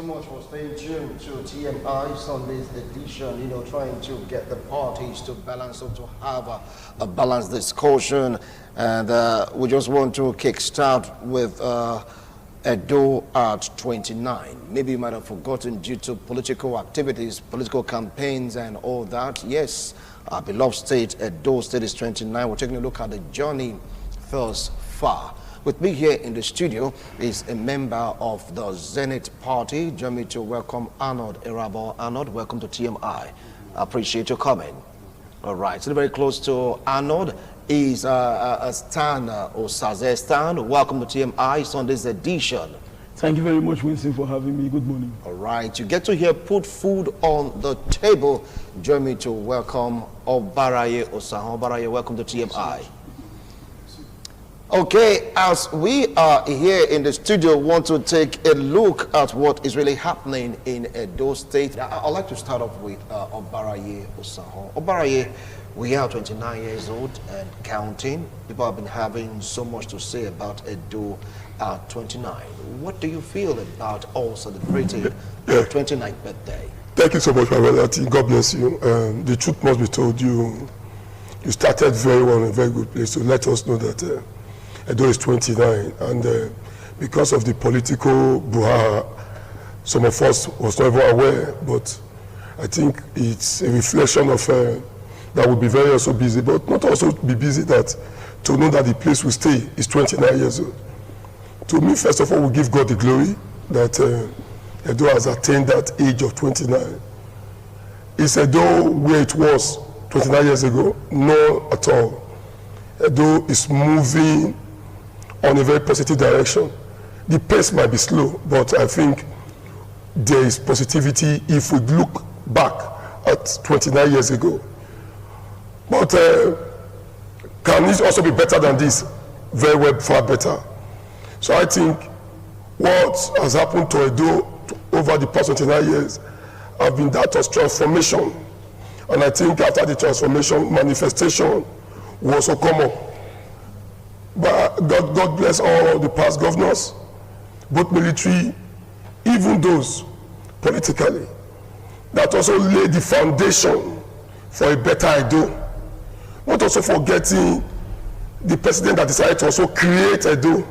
much for staying tuned to TMI Sunday's edition, trying to get the parties to balance up, to have a balanced discussion. And we just want to kickstart with Edo at 29. Maybe you might have forgotten due to political activities, political campaigns and all that. Yes, our beloved state, Edo State, is 29. We're taking a look at the journey thus far. With me here in the studio is a member of the Zenith Party. Join me to welcome Arnold Irabor. Arnold, welcome to TMI. I appreciate your coming. All right, so very close to Arnold is Stan Osaze. Stan, welcome to TMI Sunday's edition. Thank you very much, Winston, for having me. Good morning. All right, you get to hear put food on the table. Join me to welcome Obaraye Osahan. Obaraye, welcome to TMI. Okay, as we are here in the studio, want to take a look at what is really happening in Edo State. I'd like to start off with Obaraye Osahan. Obaraye, we are 29 years old and counting. People have been having so much to say about Edo at 29. What do you feel about all celebrating your 29th birthday? Thank you so much, my brother. God bless you. The truth must be told. You started very well in a very good place. So let us know that Edo is 29, and because of the political brouhaha, some of us was not even aware, but I think it's a reflection of that will be very also busy, but not also be busy that to know that the place we stay is 29 years old. To me, first of all, we give God the glory that Edo has attained that age of 29. Is Edo where it was 29 years ago? No, at all. Edo is moving on a very positive direction. The pace might be slow, but I think there is positivity if we look back at 29 years ago. But can it also be better than this? Very well, far better. So I think what has happened to Edo over the past 29 years have been that of transformation. And I think after the transformation, manifestation will also come up. But God bless all the past governors, both military, even those politically, that also laid the foundation for a better Edo. Not also forgetting the president that decided to also create Edo.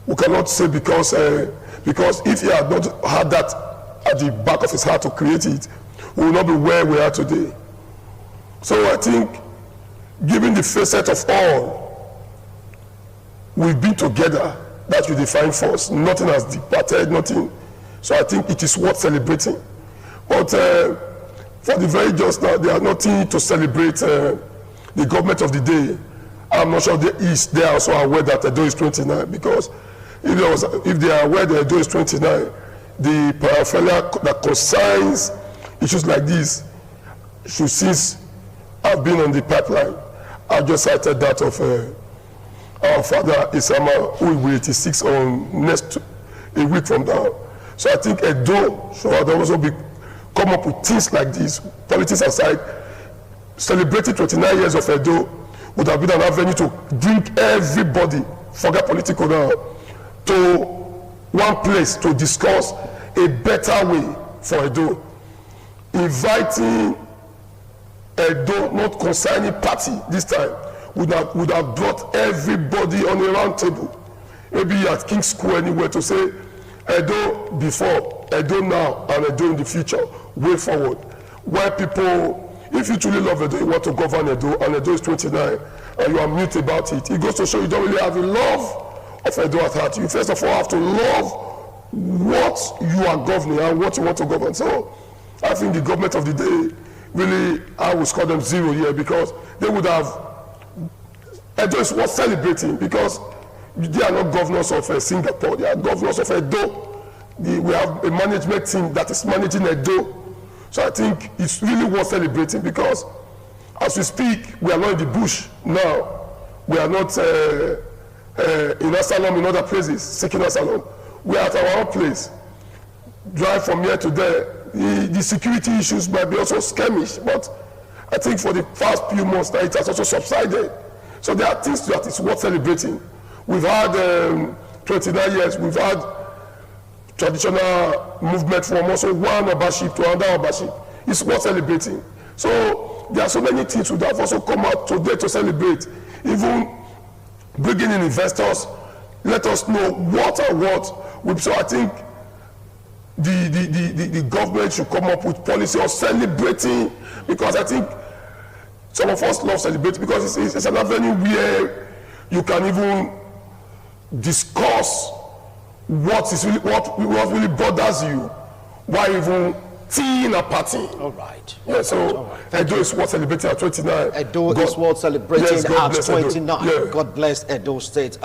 We cannot say because if he had not had that at the back of his heart to create it, we will not be where we are today. So I think, given the facet of all, we've been together, that will define force. Nothing has departed, nothing. So I think it is worth celebrating. But for the very just now, there are nothing to celebrate the government of the day. I'm not sure they are also aware that Edo is 29, because if they are aware that Edo is 29, the paraphernalia that concerns issues like this should since have been on the pipeline. I just cited that of our father Isama, who will be 86 on a week from now. So I think Edo should also come up with things like this, politics aside. Celebrating 29 years of Edo would have been an avenue to bring everybody, forget political now, to one place to discuss a better way for Edo. Inviting Edo, not concerning party this time, would have brought everybody on a round table, maybe at King's School anywhere, to say Edo before, Edo now, and Edo in the future, way forward. Where people, if you truly love Edo, you want to govern Edo, and Edo is 29, and you are mute about it, it goes to show you don't really have a love of Edo at heart. You first of all have to love what you are governing and what you want to govern. So I think the government of the day, really, I would score them 0 here, because they would have, Edo is worth celebrating, because they are not governors of Singapore, they are governors of Edo. We have a management team that is managing Edo. So I think it's really worth celebrating, because as we speak, we are not in the bush now. We are not in asylum in other places, seeking asylum. We are at our own place. Drive from here to there. The security issues might be also skirmish, but I think for the past few months now, it has also subsided. So there are things that is worth celebrating. We've had 29 years, we've had traditional movement from also one Obaship to another Obaship. It's worth celebrating. So there are so many things that have also come out today to celebrate. Even bringing in investors, let us know what and what. So I think the government should come up with policy of celebrating, because I think some of us love celebrating because it's an avenue where you can even discuss what really bothers you, why even teeing a party. All right. Yeah, so right. Edo is worth celebrating at 29. Edo is worth celebrating at 29. Yeah. God bless Edo State.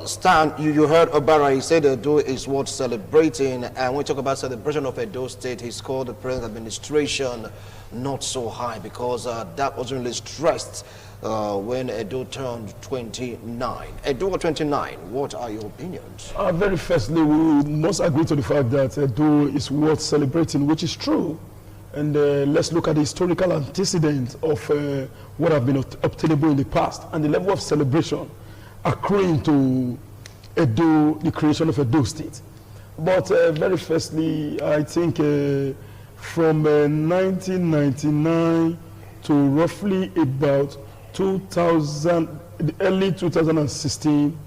Stan, you heard Obara, he said Edo is worth celebrating, and when we talk about celebration of Edo State, he called the present administration not so high, because that wasn't really stressed when Edo turned 29. Edo 29, what are your opinions? Very firstly, we must agree to the fact that Edo is worth celebrating, which is true. And let's look at the historical antecedent of what have been obtainable in the past and the level of celebration accruing to Edo, the creation of Edo State. But very firstly, I think from 1999 to roughly about 2000, early 2016,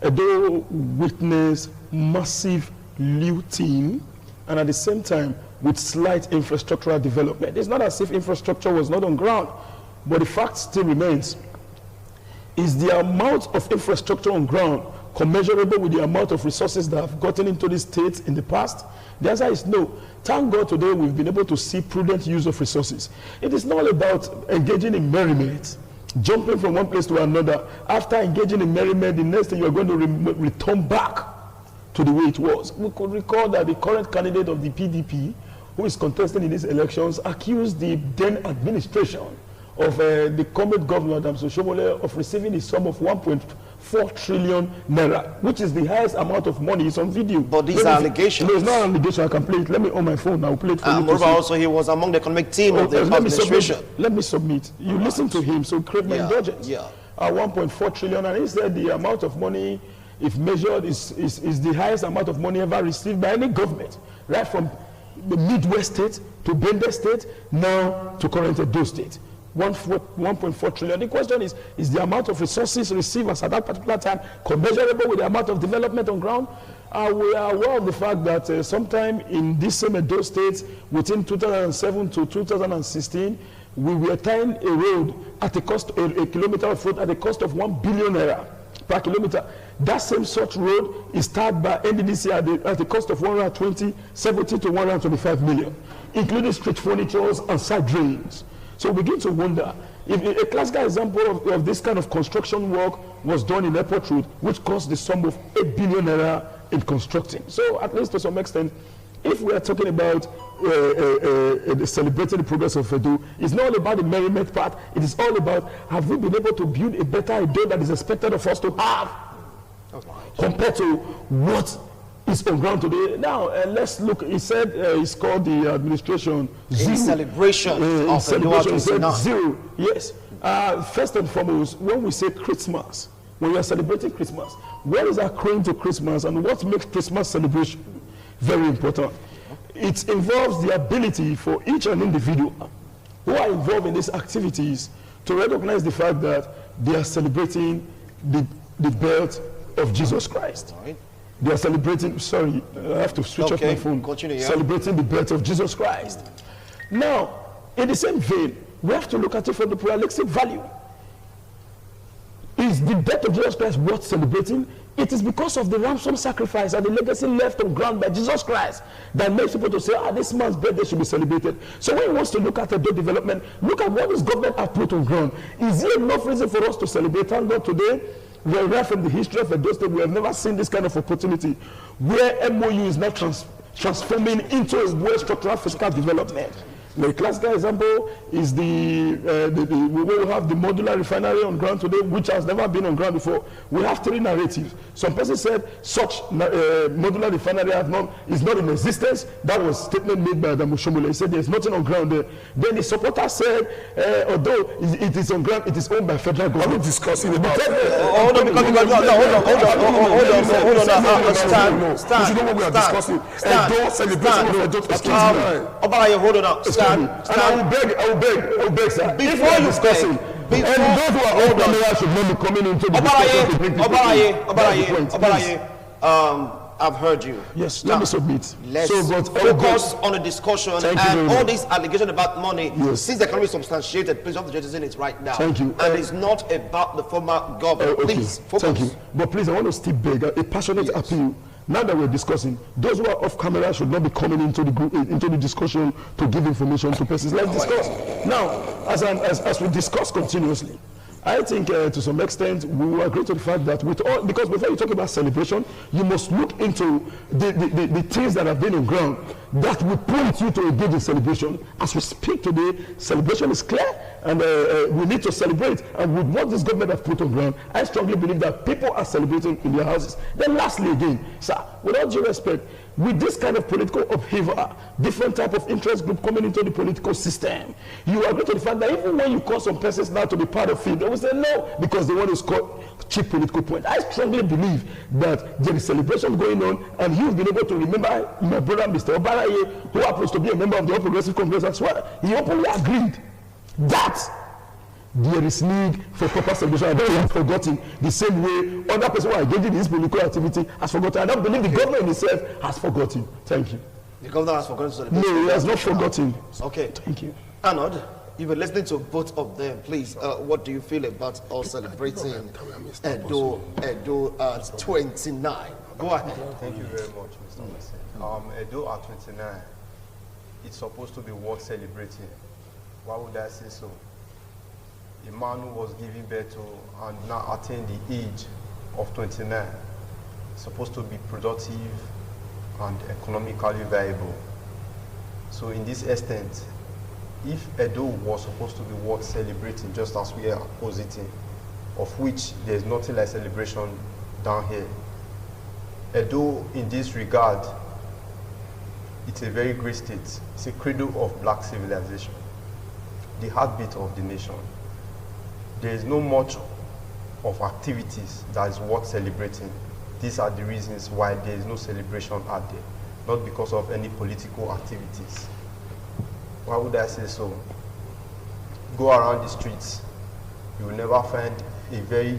Edo witnessed massive looting, and at the same time with slight infrastructural development. It's not as if infrastructure was not on ground, but the fact still remains, is the amount of infrastructure on ground commensurable with the amount of resources that have gotten into the state in the past? The answer is no. Thank God today we've been able to see prudent use of resources. It is not about engaging in merriment, jumping from one place to another. After engaging in merriment, the next thing you're going to return back to the way it was. We could recall that the current candidate of the PDP, who is contesting in these elections, accused the then administration of the current governor, Adams Oshomole, of receiving a sum of 1.4 trillion naira, which is the highest amount of money. It's on video. But these are allegations. No, it's not an allegation. I can play it. Let me on my phone. I'll play it for you. Moreover, also he was among the economic team of the administration. Let me submit. You listen to him, so crave my indulgence. 1.4 trillion, and he said the amount of money, if measured, is the highest amount of money ever received by any government, right from the Midwest state to Bende state, now to current Edo state. 1.4 trillion. The question is the amount of resources received at that particular time commensurable with the amount of development on ground? We are aware of the fact that sometime in this same Edo state, within 2007 to 2016, we were tying a road at a cost, a kilometer of road at a cost of 1 billion naira per kilometer. That same such road is tied by NDDC at the cost of 70 to 125 million, including street furnitures and side drains. So we begin to wonder if a classical example of this kind of construction work was done in Airport Road, which cost the sum of 8 billion naira in constructing. So at least to some extent, if we are talking about celebrating the progress of Edo, it's not all about the merriment part. It is all about, have we been able to build a better Edo that is expected of us to have compared to what is on ground today. Now, let's look. He said it's called the administration zero. In celebration of celebration, zero. Yes. First and foremost, when we say Christmas, when we are celebrating Christmas, what is accruing to Christmas and what makes Christmas celebration very important? It involves the ability for each and individual who are involved in these activities to recognize the fact that they are celebrating the birth of Jesus Christ. Right. They are celebrating, sorry, I have to switch off my phone. Continue, celebrating the birth of Jesus Christ. Now, in the same vein, we have to look at it from the pluralistic value. Is the death of Jesus Christ worth celebrating? It is because of the ransom sacrifice and the legacy left on ground by Jesus Christ that makes people to say, this man's birthday should be celebrated. So when he wants to look at the development, look at what this government has put on ground. Is there enough reason for us to celebrate? Thank God today, we are right from the history of Edo State, we have never seen this kind of opportunity where MOU is now transforming into a well-structured fiscal development. The classical example is we will have the modular refinery on ground today, which has never been on ground before. We have three narratives. Some person said such modular refinery is not in existence. That was a statement made by Adamu Shomole. He said there's nothing on ground there. Then the supporter said, although it is on ground, it is owned by federal government. Are we discussing about hold on, stand. You know what we are discussing? Edo celebration of Edo 29. Obaraye, hold on now. And I will beg, sir. Before you discussing, and those who are old cameras should not be coming into the Obaraye, I've heard you. Yes, let me submit. Let's focus on the discussion and all these allegations about money. Yes. Since they can be substantiated, please have the judges in it right now. Thank you. And it's not about the former governor. Please focus. Thank you. But please, I want to still beg a passionate appeal. Now that we're discussing, those who are off camera should not be coming into the discussion to give information to persons. Let's discuss. Now, as we discuss continuously, I think to some extent we will agree to the fact that because before you talk about celebration, you must look into the things that have been on ground that will point you to engage in celebration. As we speak today, celebration is clear, and we need to celebrate. And with what this government have put on ground, I strongly believe that people are celebrating in their houses. Then lastly again, sir, with all due respect, with this kind of political upheaval, different type of interest group coming into the political system, you agree to the fact that even when you call some persons now to be part of it, they will say no because they want to score cheap political points. I strongly believe that there is celebration going on, and you've been able to remember my brother Mr. Obaraye, who happens to be a member of the All Progressive Congress as well. He openly agreed that there is need for proper celebration. I don't have forgotten the same way other people who are engaging in this political activity has forgotten. I don't believe the government itself has forgotten. Thank you. The governor has forgotten to celebrate? No, he has not forgotten. Okay. Thank you. Arnold, you've been listening to both of them. Please, what do you feel about us celebrating Edo 29? Go ahead. Thank you very much, Mr. Messi. Edo at 29, it's supposed to be worth celebrating. Why would I say so? A man who was giving birth to and now attained the age of 29 is supposed to be productive and economically viable. So in this extent, if Edo was supposed to be worth celebrating, just as we are positing, of which there's nothing like celebration down here, Edo in this regard, it's a very great state. It's a cradle of black civilization, the heartbeat of the nation. There is no much of activities that is worth celebrating. These are the reasons why there is no celebration out there, not because of any political activities. Why would I say so? Go around the streets, you will never find a very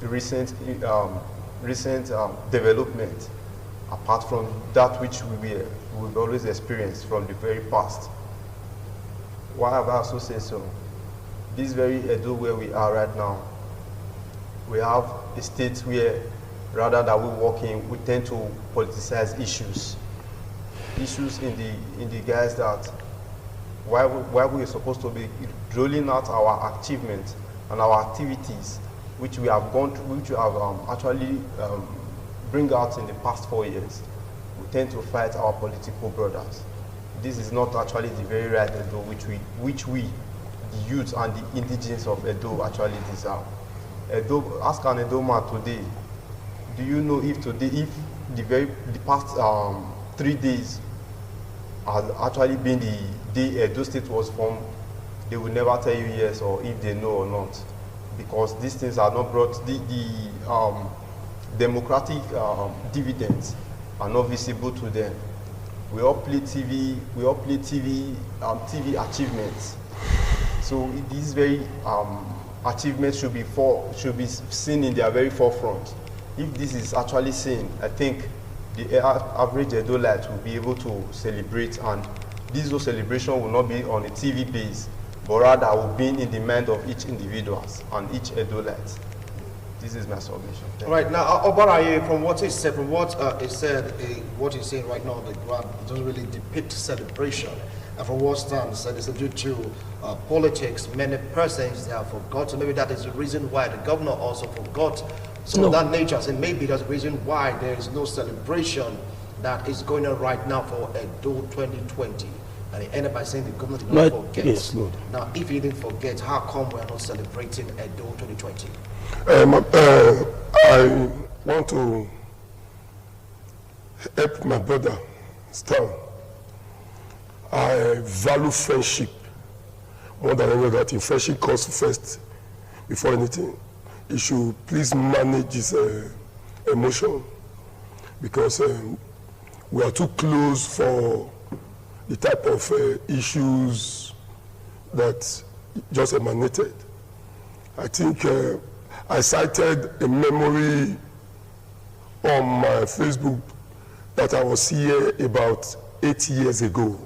recent development apart from that which we've always experienced from the very past. Why have I also said so? This very Edo where we are right now, we have a state where rather than we walk in, we tend to politicize issues in the guise that why we are supposed to be rolling out our achievements and our activities, which we have actually bring out in the past 4 years. We tend to fight our political brothers. This is not actually the very right Edo which we, the youth and the indigenes of Edo, actually deserve. Ask an Edo man today, do you know if the past 3 days has actually been the day Edo State was formed? They will never tell you yes or if they know or not, because these things are not brought, the democratic dividends are not visible to them. We all play TV achievements. So these very achievements should be seen in their very forefront. If this is actually seen, I think the average Edolite will be able to celebrate, and this celebration will not be on a TV base, but rather will be in the mind of each individual and each Edolite. This is my submission. All right, now, Obaraye, from what he said, what he's saying right now on the ground doesn't really depict celebration. And from what Stan said, it's due to politics. Many persons have forgotten. Maybe that is the reason why the governor also forgot some of that nature. And maybe that's the reason why there is no celebration that is going on right now for Edo 2020. And he ended by saying the government did not forget. Yes, Lord. Now, if he didn't forget, how come we are not celebrating Edo 2020? I want to help my brother Stan. I value friendship more than any other thing. Friendship comes first before anything. He should please manage his emotion, because we are too close for the type of issues that just emanated. I think I cited a memory on my Facebook that I was here about 8 years ago.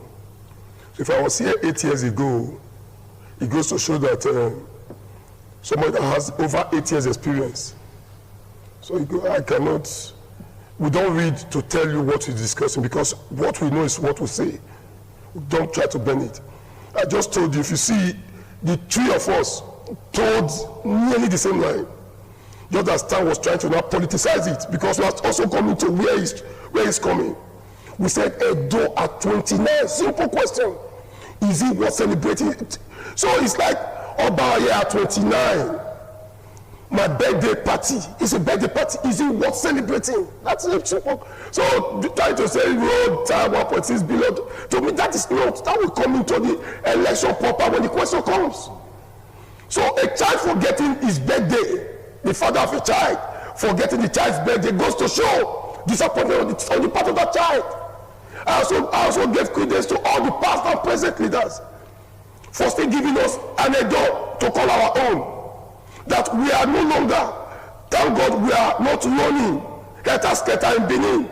So if I was here 8 years ago, it goes to show that somebody that has over 8 years experience. So I cannot, we don't read to tell you what we're discussing, because what we know is what we say. Don't try to bend it. I just told you, if you see the three of us told nearly the same line, just as Stan was trying to now politicize it, because we are also coming to where he's coming. We said Edo at 29, simple question. Is it worth celebrating? So it's like Oba here at 29. My birthday party is a birthday party. Is it worth celebrating? That's it. So trying to say road time 1.6 billion, to me that is not, that will come into the election proper when the question comes. So a child forgetting his birthday, the father of a child forgetting the child's birthday, goes to show disappointment on the part of that child. I also gave credence to all the past and present leaders for still giving us an Edo to call our own. That we are no longer, thank God we are not running Keta in Benin.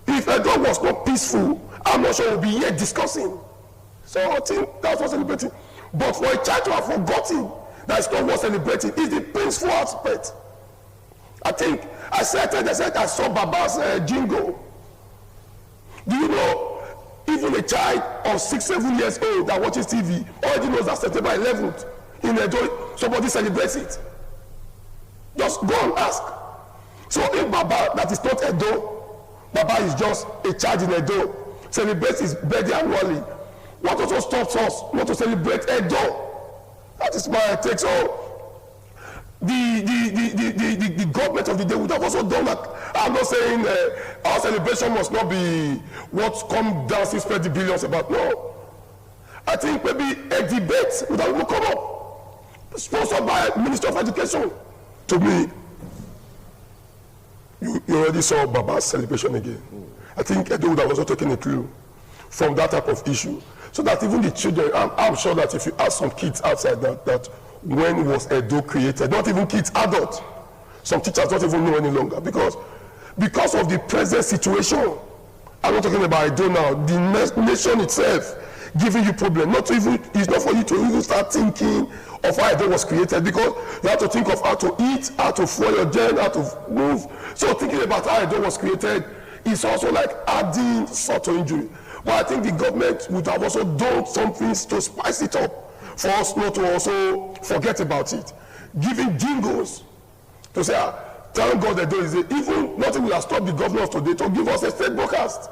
If Edo was not peaceful, I'm not sure we'll be here discussing. So I think that's what celebrating. But for a child to have forgotten that it's not worth celebrating is the painful aspect. I think I saw Baba's jingle. Do you know, even a child of 6-7 years old that watches TV already knows that September 11th in Edo, somebody celebrates it. Just go and ask. So if Baba, that is not Edo, Baba is just a child in Edo, celebrates his birthday annually, what also stops us not to celebrate Edo? That is my take. So the government of the day would have also done that. I'm not saying our celebration must not be what come down to spread the billions about. No. I think maybe a debate would have even come up, sponsored by Minister of Education. To me, you already saw Baba's celebration again. I think Edo would have also taken a clue from that type of issue, so that even the children, I'm sure that if you ask some kids outside that when was Edo created, not even kids, adults, some teachers don't even know any longer, because of the present situation. I'm not talking about Edo now, the nation itself giving you problem. It's not for you to even start thinking of how Edo was created, because you have to think of how to eat, how to fuel your gen, how to move. So thinking about how Edo was created is also like adding sort to injury. But I think the government would have also done something to spice it up for us not to also forget about it. Giving jingles to say, thank God that there is even nothing will have stopped the governors today to give us a state broadcast.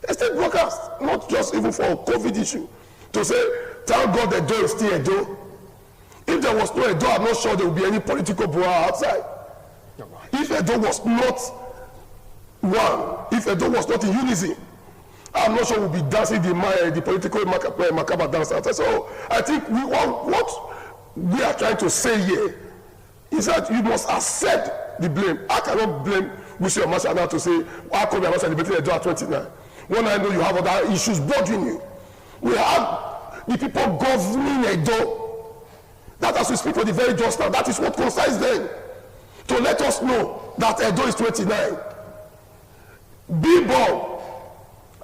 A state broadcast, not just even for a COVID issue. To say, thank God that there is still Edo. If there was no Edo, I'm not sure there would be any political brouhaha outside. If Edo was not one, if Edo was not in unison, I'm not sure we'll be dancing the political macabre dance outside. So I think what we are trying to say here is that you must accept the blame. I cannot blame Wuse Omasana to say, how come we are not celebrating Edo at 29? When I know you have other issues bothering you. We have the people governing Edo. That as we speak for the very just now, that is what concerns them. To let us know that Edo is 29. Billboard,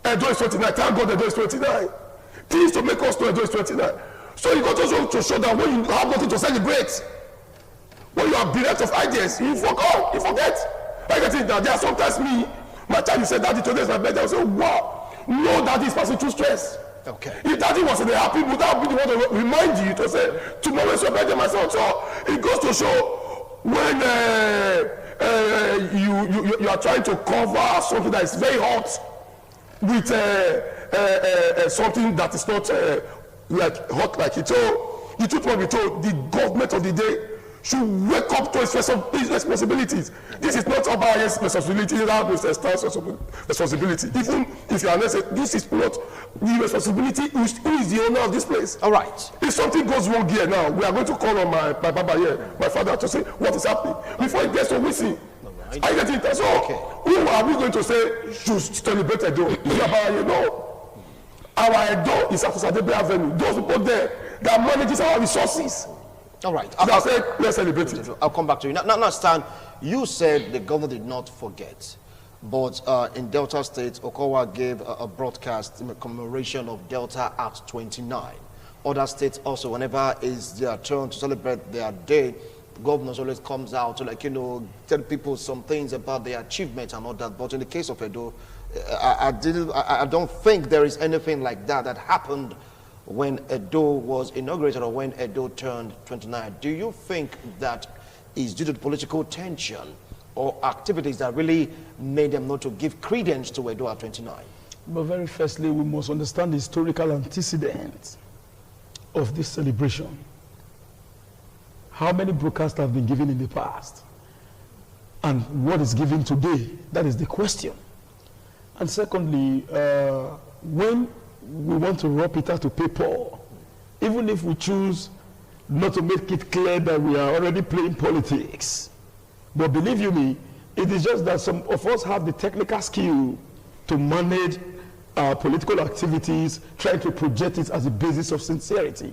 Edo is 29. Thank God Edo is 29. Things to make us know Edo is 29. So you got also to show that when you have nothing to celebrate, when you are bereft of ideas, you forget. Like I think that there are sometimes my child, you say, Daddy, today is my birthday. I say, wow, no, Daddy is passing through stress. Okay. If Daddy was in a happy mood, that would be the one to remind you to say, tomorrow is your birthday, my son. So it goes to show when you are trying to cover something that is very hot with something that is not like hot like it. So the truth must be told, the government of the day should wake up to its responsibilities. This is not about his responsibility, it is our responsibility. Even if you are necessary, this is not the responsibility. Who is the owner of this place? All right. If something goes wrong here now, we are going to call on my Baba here, my father, to say what is happening before it gets to Wisi. Right. I get it. So, who are we going to say should celebrate Edo? You know, our Edo is at Sadebe Avenue. Those people there that manages our resources. All right. Let's celebrate it. I'll come back to you. Now, Stan, you said the governor did not forget, but in Delta State, Okowa gave a broadcast in commemoration of Delta Act 29. Other states also, whenever it's their turn to celebrate their day, governors always comes out to tell people some things about their achievements and all that. But in the case of Edo, I don't think there is anything like that happened when Edo was inaugurated or when Edo turned 29. Do you think that is due to political tension or activities that really made them not to give credence to Edo at 29? But very firstly, we must understand the historical antecedents of this celebration. How many broadcasts have been given in the past? And what is given today? That is the question. And secondly, when we want to rob Peter to pay Paul, even if we choose not to make it clear that we are already playing politics. But believe you me, it is just that some of us have the technical skill to manage our political activities, trying to project it as a basis of sincerity.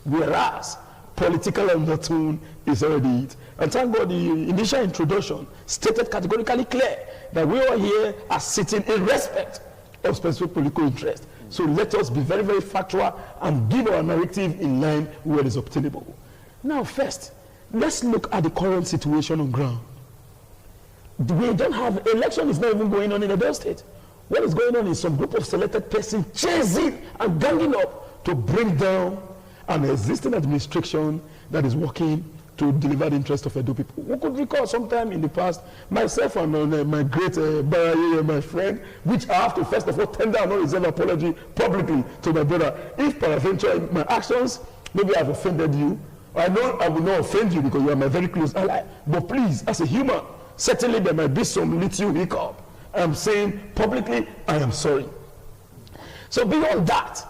Whereas political undertone is already it. And thank God the initial introduction stated categorically clear that we all here are sitting in respect of specific political interest. So let us be very, very factual and give our narrative in line where it is obtainable. Now first, let's look at the current situation on ground. We don't have, election is not even going on in Edo State. What is going on is some group of selected persons chasing and ganging up to bring down an existing administration that is working to deliver the interest of Edo people. We could recall sometime in the past, myself and my great Baraye, my friend, which I have to first of all tender and unreserved apology publicly to my brother. If peradventure in my actions, maybe I've offended you, I know I will not offend you because you are my very close ally, but please, as a human, certainly there might be some little hiccup. I'm saying publicly, I am sorry. So beyond that,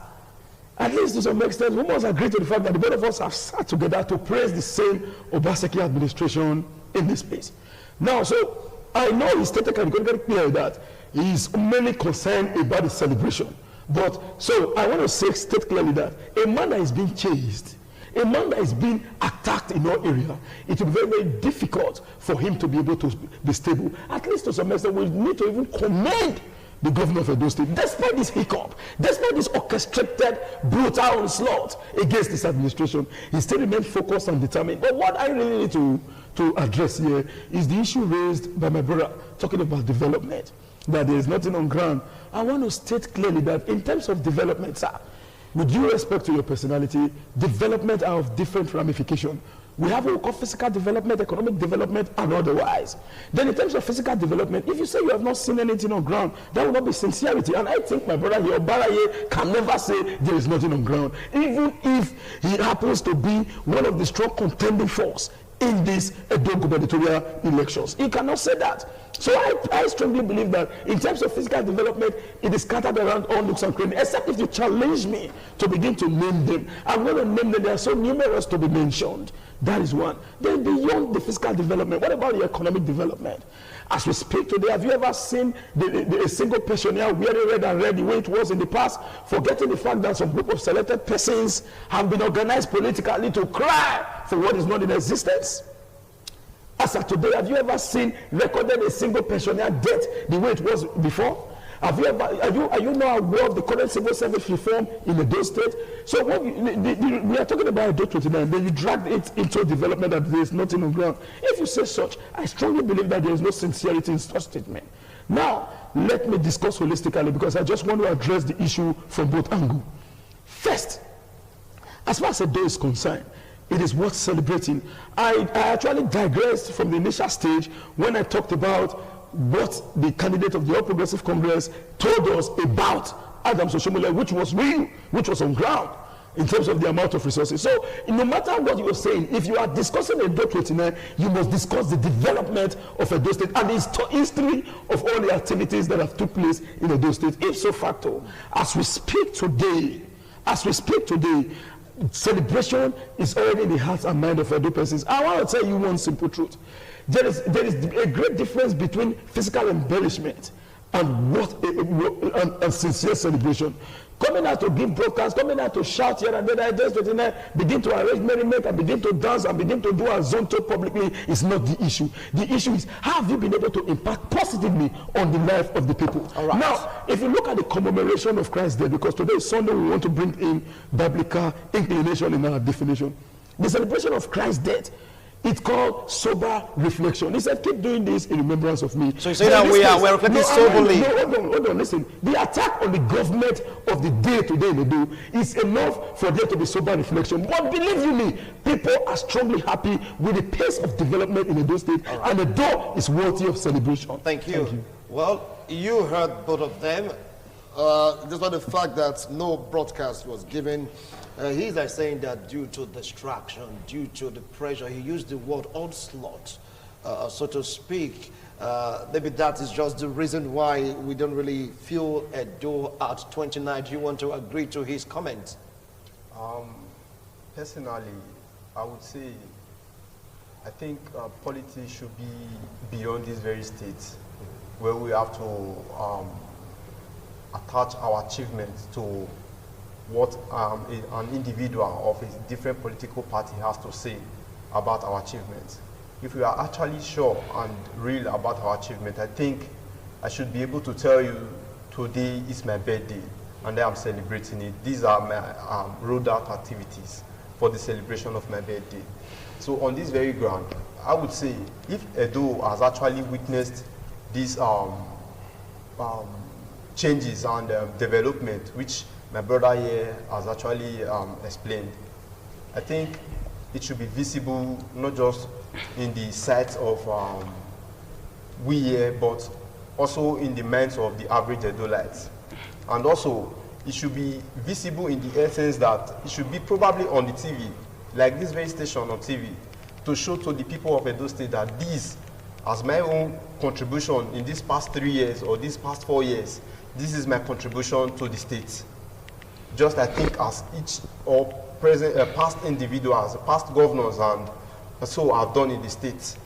at least to some extent, we must agree to the fact that the both of us have sat together to praise the same Obaseki administration in this place. Now, so I know he stated categorically clear that he is mainly concerned about the celebration. But so I want to state clearly that a man that is being chased, a man that is being attacked in all areas, it will be very, very difficult for him to be able to be stable. At least to some extent, we need to even commend the governor of Edo State, despite this hiccup, despite this orchestrated, brutal onslaught against this administration, he still remained focused and determined. But what I really need to address here is the issue raised by my brother talking about development, that there is nothing on ground. I want to state clearly that in terms of development, sir, with due respect to your personality, development are of different ramifications. We have what we call physical development, economic development, and otherwise. Then in terms of physical development, if you say you have not seen anything on ground, that will not be sincerity. And I think my brother here, Baraye, can never say there is nothing on ground. Even if he happens to be one of the strong contending force in these Edo gubernatorial elections. He cannot say that. So I strongly believe that in terms of physical development, it is scattered around all nooks and crannies, except if you challenge me to begin to name them. I'm going to name them. They are so numerous to be mentioned. That is one. Then beyond the physical development, what about the economic development? As we speak today, have you ever seen a single pensioner wearing red and red the way it was in the past, forgetting the fact that some group of selected persons have been organized politically to cry for what is not in existence? As of today, have you ever recorded a single pensioner death the way it was before? Have you ever, are you now aware of the current civil service reform in Edo State? So when we are talking about Edo 29, then you drag it into development that there is nothing on ground. If you say such, I strongly believe that there is no sincerity in such statement. Now, let me discuss holistically because I just want to address the issue from both angles. First, as far as Edo is concerned, it is worth celebrating. I actually digressed from the initial stage when I talked about what the candidate of the All Progressive Congress told us about Adams Oshomole, which was real, which was on ground in terms of the amount of resources. So no matter what you are saying, if you are discussing Edo 29, you must discuss the development of Edo State and the history of all the activities that have took place in Edo State. Ipso facto, as we speak today, celebration is already in the hearts and mind of Edo persons. I want to tell you one simple truth. There is a great difference between physical embellishment and and sincere celebration. Coming out to give broadcasts, coming out to shout here and there, I just begin to arrange merriment and begin to dance and begin to do a zonto publicly is not the issue. The issue is, how have you been able to impact positively on the life of the people? Right. Now, if you look at the commemoration of Christ's death, because today is Sunday, we want to bring in biblical inclination in our definition. The celebration of Christ's death, it's called sober reflection. He said, keep doing this in remembrance of me. So you say that we're reflecting soberly. No, hold on, listen. The attack on the government of the day today in Edo is enough for there to be sober reflection. But believe you me, people are strongly happy with the pace of development in Edo State, and Edo is worthy of celebration. Thank you. Well, you heard both of them. Despite the fact that no broadcast was given, he's like saying that due to distraction, due to the pressure, he used the word onslaught, so to speak. Maybe that is just the reason why we don't really feel Edo at 29. Do you want to agree to his comments? Personally, I would say I think politics should be beyond this very state where we have to attach our achievements to what an individual of a different political party has to say about our achievements. If we are actually sure and real about our achievement, I think I should be able to tell you today is my birthday and I am celebrating it. These are my rolled out activities for the celebration of my birthday. So on this very ground, I would say if Edo has actually witnessed these changes and development, which my brother here has actually explained, I think it should be visible not just in the sights of we here, but also in the minds of the average Edolites. And also, it should be visible in the essence that it should be probably on the TV, like this very station on TV, to show to the people of Edo State that this, as my own contribution in these past 3 years or these past 4 years, this is my contribution to the state. Just I think as each or present past individuals, past governors and so have done in the state,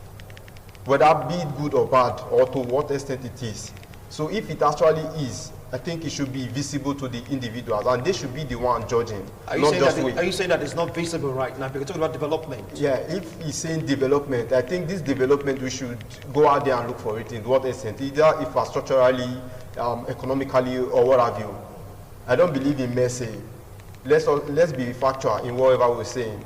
whether be it good or bad or to what extent it is. So if it actually is, I think it should be visible to the individuals and they should be the one judging. Are you saying that it's not visible right now? Because you're talking about development. Yeah, if he's saying development, I think this development we should go out there and look for it in what extent, either infrastructurally, economically, or what have you. I don't believe in mercy. Let's be factual in whatever we're saying.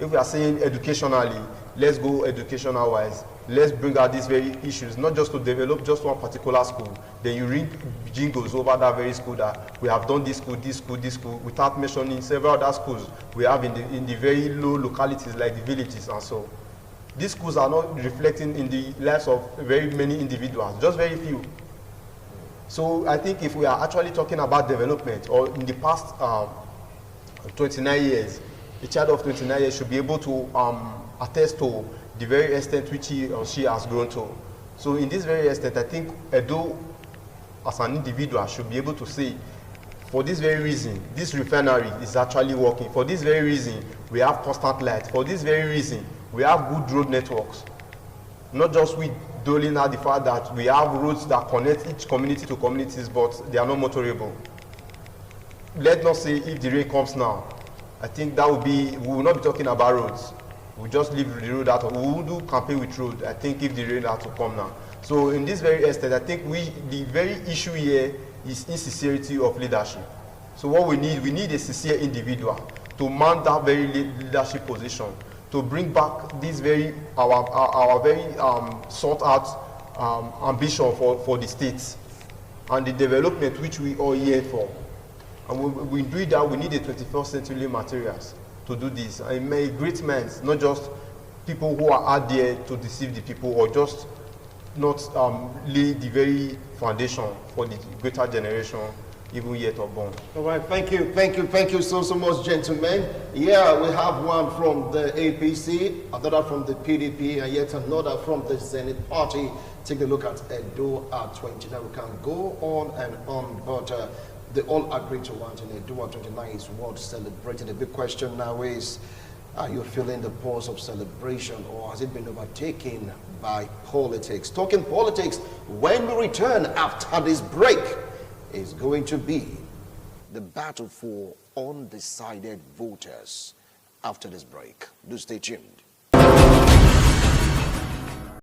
If we are saying educationally, let's go educational wise. Let's bring out these very issues, not just to develop just one particular school. Then you ring jingles over that very school that we have done this school, this school, this school, without mentioning several other schools we have in the very low localities like the villages and so. These schools are not reflecting in the lives of very many individuals, just very few. So I think if we are actually talking about development, or in the past 29 years, a child of 29 years should be able to attest to the very extent which he or she has grown to. So in this very extent, I think Edo as an individual should be able to say, for this very reason, this refinery is actually working. For this very reason, we have constant light. For this very reason, we have good road networks. Not just we doling out the fact that we have roads that connect each community to communities, but they are not motorable. Let's not say if the rain comes now. I think that would be, we will not be talking about roads. We'll just leave the road out. We will do campaign with road, I think, if the rain had to come now. So in this very extent, I think the very issue here is insincerity of leadership. So what we need a sincere individual to man that very leadership position, to bring back this very, our very sought out ambition for the states and the development which we all yearn for. And we do that, we need the 21st century materials to do this. And may great minds, not just people who are out there to deceive the people or just not lay the very foundation for the greater generation even yet unborn. All right, thank you so much, gentlemen. Yeah, we have one from the APC, another from the PDP, and yet another from the Zenith Party. Take a look at Edo at 29. We can go on and on, but they all agree to one thing. Edo at 29 is worth celebrating. The big question now is, are you feeling the pulse of celebration, or has it been overtaken by politics? Talking politics, when we return after this break, is going to be the battle for undecided voters. After this break, do stay tuned.